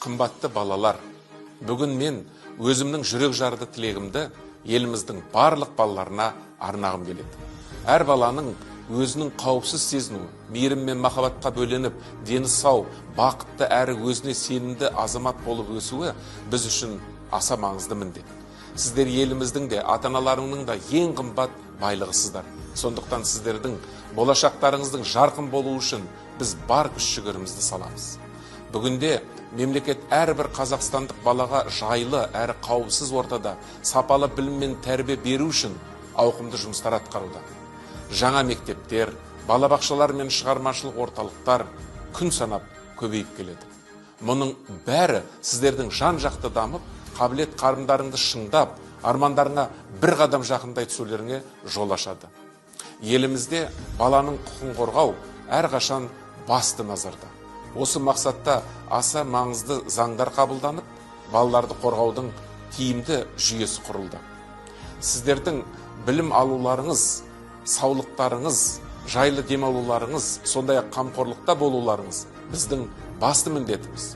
Қымбатты балалар, бүгін мен өзімнің жүрек жарды тілегімді еліміздің барлық балаларына арнағым келеді. Әр баланың өзінің қауіпсіз сезінуі, мейірім мен махаббатқа бөленіп, дені сау, бақытты әрі өзіне сенімді азамат болып өсуі біз үшін аса маңызды міндет. Сіздер еліміздің де, ата-аналарыңның да ең қымбат байлығысыздар. Сондықтан сіздердің болашақтарыңыздың жарқын болуы үшін біз бар күш-жігерімізді саламыз. Бүгінде мемлекет әрбір қазақстандық балаға жайлы әрі қауіпсіз ортада сапалы білім мен тәрбие беру үшін ауқымды жұмыстар атқаруда. Жаңа мектептер, балабақшалар мен шығармашылық орталықтар күн санап көбейіп келеді. Мұның бәрі сіздердің жан-жақты дамып, қабілет қарымдарыңды шыңдап, армандарыңа бір қадам жақындай түсулеріңе жол ашады. Елімізде баланың құқығын қорғау әрқашан басты назарда. Осы мақсатта аса маңызды заңдар қабылданып, балаларды қорғаудың тиімді жүйесі құрылды. Сіздердің білім алуларыңыз, саулықтарыңыз, жайлы демалуларыңыз, сондай-ақ қамқорлықта болуларыңыз біздің басты міндетіміз.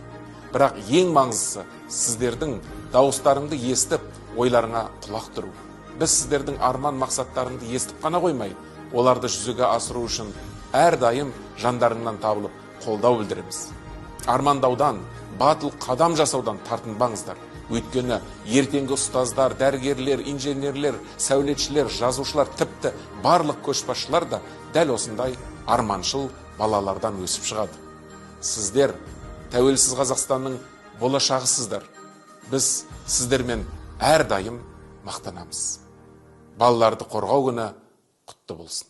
Бірақ ең маңыздысы сіздердің дауыстарыңды естіп, ойларыңа құлақ тұру. Біз сіздердің арман мақсаттарыңды естіп қана қоймай, оларды жүзеге асыру үшін әрдайым жандарыңнан табылып қолдау білдіреміз. Армандаудан, батыл қадам жасаудан тартынбаңыздар. Өйткені ертеңгі ұстаздар, дәрігерлер, инженерлер, сәулетшілер, жазушылар, тіпті барлық көшбасшылар да дәл осындай арманшыл балалардан өсіп шығады. Сіздер тәуелсіз Қазақстанның болашағысыздар. Біз сіздермен әрдайым мақтанамыз. Балаларды қорғау күні құтты болсын.